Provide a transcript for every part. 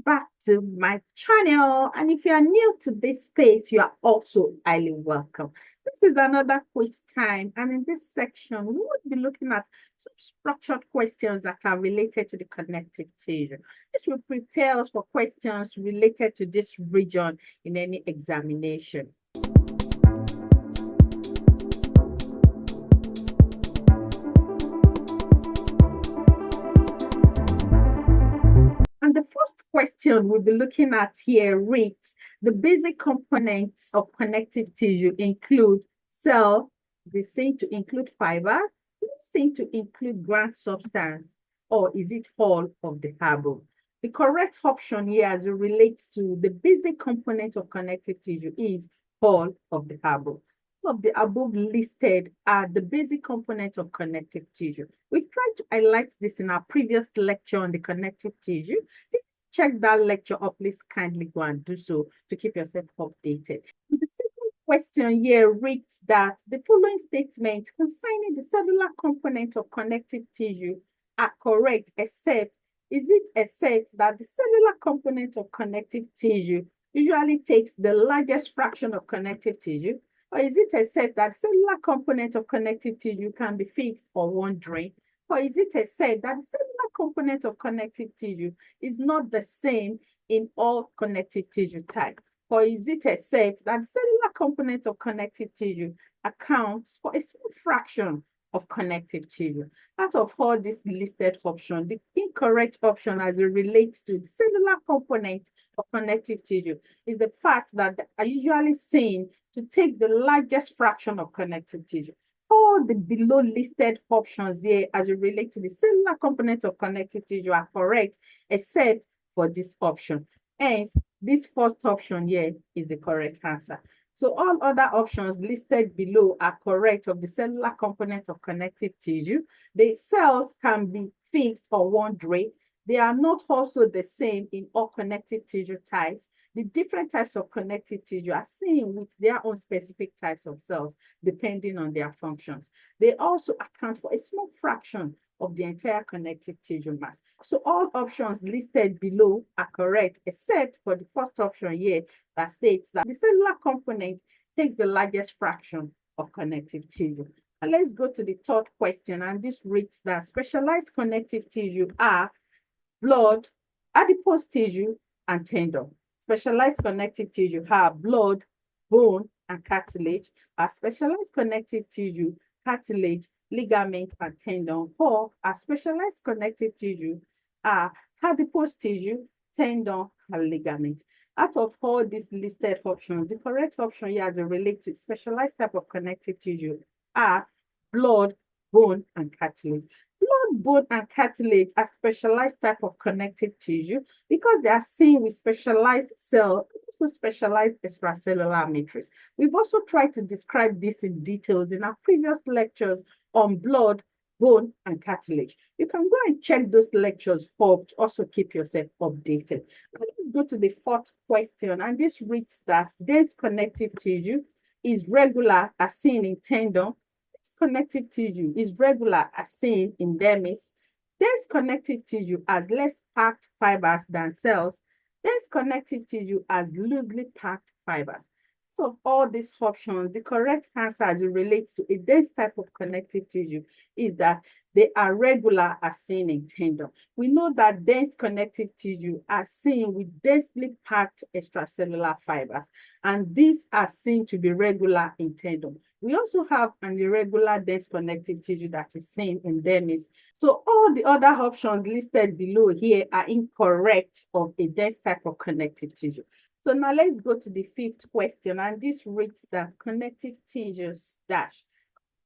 back to my channel. And if you are new to this space, you are also highly welcome. This is another quiz time. And in this section, we will be looking at some structured questions that are related to the connective tissue. This will prepare us for questions related to this region in any examination. And the first question we'll be looking at here reads, the basic components of connective tissue include cell, they seem to include fiber, they seem to include ground substance, or is it all of the above? The correct option here as it relates to the basic component of connective tissue is all of the above. Of the above listed are the basic components of connective tissue. We've tried to highlight this in our previous lecture on the connective tissue. If you check that lecture up, please kindly go and do so to keep yourself updated. The second question here reads that the following statements concerning the cellular component of connective tissue are correct, except that the cellular component of connective tissue usually takes the largest fraction of connective tissue? Or is it except that cellular component of connective tissue can be fixed or wandering? Or is it except that the cellular component of connective tissue is not the same in all connective tissue types? Or is it except that the cellular component of connective tissue accounts for a small fraction of connective tissue? Out of all these listed options, the incorrect option as it relates to the cellular component of connective tissue is the fact that they are usually seen to take the largest fraction of connective tissue. All the below listed options here as it relates to the cellular component of connective tissue are correct, except for this option. Hence, this first option here is the correct answer. So all other options listed below are correct of the cellular component of connective tissue. The cells can be fixed or wandering. They are not also the same in all connective tissue types. The different types of connective tissue are seen with their own specific types of cells, depending on their functions. They also account for a small fraction of the entire connective tissue mass. So all options listed below are correct, except for the first option here that states that the cellular component takes the largest fraction of connective tissue. And let's go to the third question, and this reads that specialized connective tissue are blood, adipose tissue, and tendon. Specialized connective tissue have blood, bone, and cartilage. As specialized connective tissue, cartilage, ligament, and tendon. Or as specialized connective tissue are adipose tissue, tendon, and ligament. Out of all these listed options, the correct option here as it relates to specialized type of connective tissue are blood, bone, and cartilage. Blood, bone, and cartilage are specialized type of connective tissue because they are seen with specialized cell, also specialized extracellular matrix. We've also tried to describe this in details in our previous lectures on blood, bone, and cartilage. You can go and check those lectures up to also keep yourself updated. Let's go to the fourth question, and this reads that dense connective tissue is regular as seen in tendon. Connective tissue is regular as seen in dermis. Dense connective tissue has less packed fibers than cells. Dense connective tissue has loosely packed fibers. So of all these options, the correct answer as it relates to a dense type of connective tissue is that they are regular as seen in tendon. We know that dense connective tissue are seen with densely packed extracellular fibers, and these are seen to be regular in tendon. We also have an irregular dense connective tissue that is seen in dermis. So all the other options listed below here are incorrect of a dense type of connective tissue. So now let's go to the fifth question, and this reads that connective tissues dash.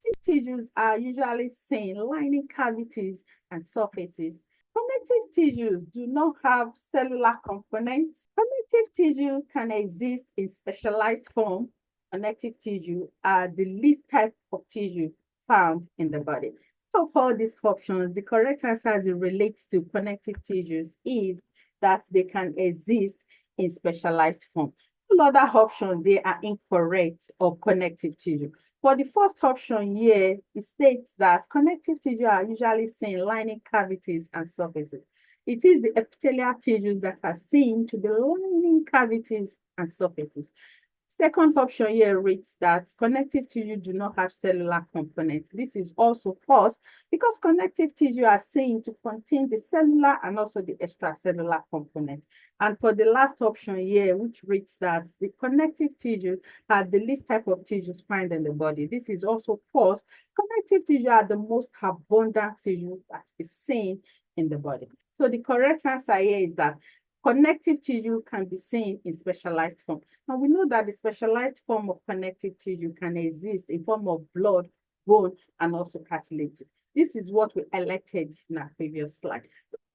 Connective tissues are usually seen lining cavities and surfaces. Connective tissues do not have cellular components. Connective tissue can exist in specialized form. Connective tissue are the least type of tissue found in the body. So for all these options, the correct answer as it relates to connective tissues is that they can exist in specialized form. All other options they are incorrect of connective tissue. For the first option here, it states that connective tissue are usually seen lining cavities and surfaces. It is the epithelial tissues that are seen to be lining cavities and surfaces. Second option here reads that connective tissue do not have cellular components. This is also false because connective tissue are seen to contain the cellular and also the extracellular components. And for the last option here, which reads that the connective tissue are the least type of tissues found in the body. This is also false. Connective tissue are the most abundant tissue that is seen in the body. So the correct answer here is that connective tissue can be seen in specialized form. Now we know that the specialized form of connective tissue can exist in form of blood, bone, and also cartilage. This is what we elected in our previous slide.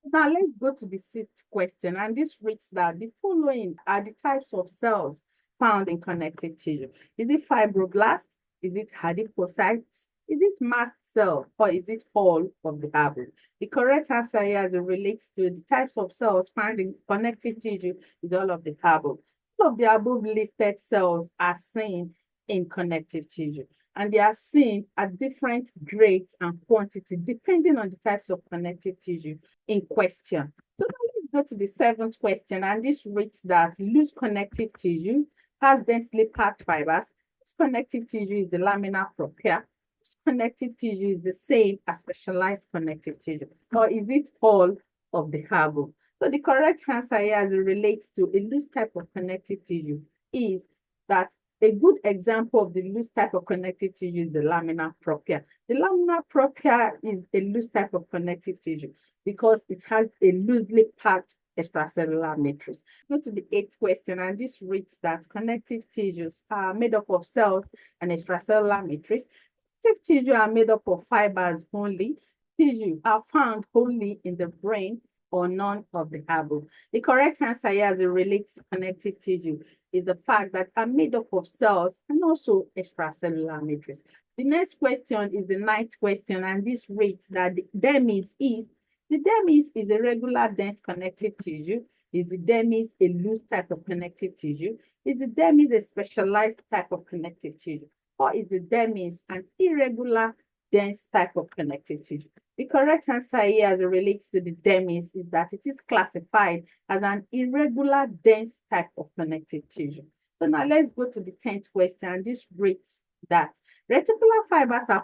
Now let's go to the sixth question, and this reads that the following are the types of cells found in connective tissue. Is it fibroblasts? Is it adipocytes? Is it mast cell, or is it all of the above? The correct answer here as it relates to the types of cells found in connective tissue is all of the above. All of the above listed cells are seen in connective tissue, and they are seen at different grades and quantity depending on the types of connective tissue in question. So now let's go to the seventh question, and this reads that loose connective tissue has densely packed fibers. This connective tissue is the lamina propria. Connective tissue is the same as specialized connective tissue, or is it all of the above? So the correct answer here as it relates to a loose type of connective tissue is that a good example of the loose type of connective tissue is the lamina propria. The lamina propria is a loose type of connective tissue because it has a loosely packed extracellular matrix. Go to the eighth question, and this reads that connective tissues are made up of cells and extracellular matrix. Connective tissue are made up of fibers only. Tissue are found only in the brain or none of the above. The correct answer here as it relates to connective tissue is the fact that are made up of cells and also extracellular matrix. The next question is the ninth question, and this reads that the dermis is a regular dense connective tissue. Is the dermis a loose type of connective tissue? Is the dermis a specialized type of connective tissue? Or is the dermis an irregular dense type of connective tissue? The correct answer here as it relates to the dermis is that it is classified as an irregular dense type of connective tissue. So now let's go to the 10th question. This reads that reticular fibers are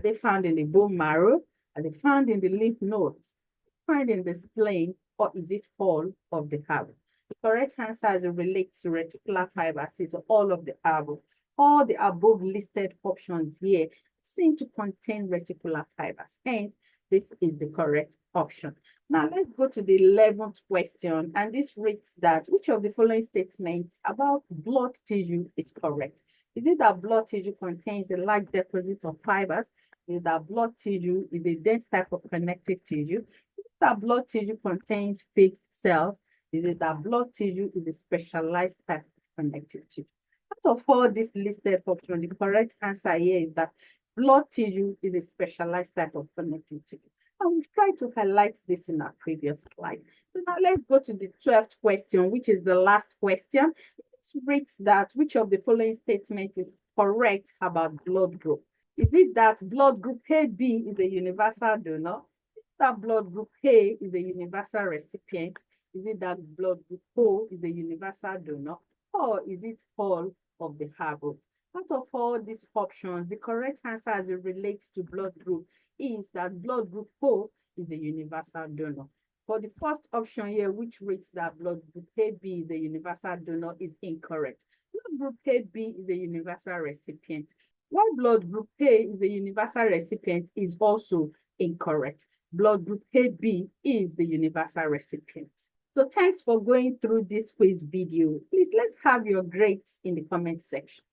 they found in the bone marrow? Are they found in the lymph nodes? Found in the spleen, or is it all of the above? The correct answer as it relates to reticular fibers is all of the above. All the above listed options here seem to contain reticular fibers. Hence, this is the correct option. Now, let's go to the 11th question, and this reads that which of the following statements about blood tissue is correct? Is it that blood tissue contains a large deposit of fibers? Is it that blood tissue is a dense type of connective tissue? Is it that blood tissue contains fixed cells? Is it that blood tissue is a specialized type of connective tissue? Out of all these listed options, the correct answer here is that blood tissue is a specialized type of connective tissue. And we've tried to highlight this in our previous slide. So now let's go to the 12th question, which is the last question. It reads that which of the following statements is correct about blood group? Is it that blood group AB is a universal donor? Is it that blood group A is a universal recipient? Is it that blood group O is a universal donor? Or is it all of the above? Out of all these options, the correct answer as it relates to blood group is that blood group O is a universal donor. For the first option here, which reads that blood group AB is a universal donor, is incorrect. Blood group AB is a universal recipient. While blood group A is a universal recipient is also incorrect. Blood group AB is the universal recipient. So thanks for going through this quiz video. Please let's have your grades in the comment section.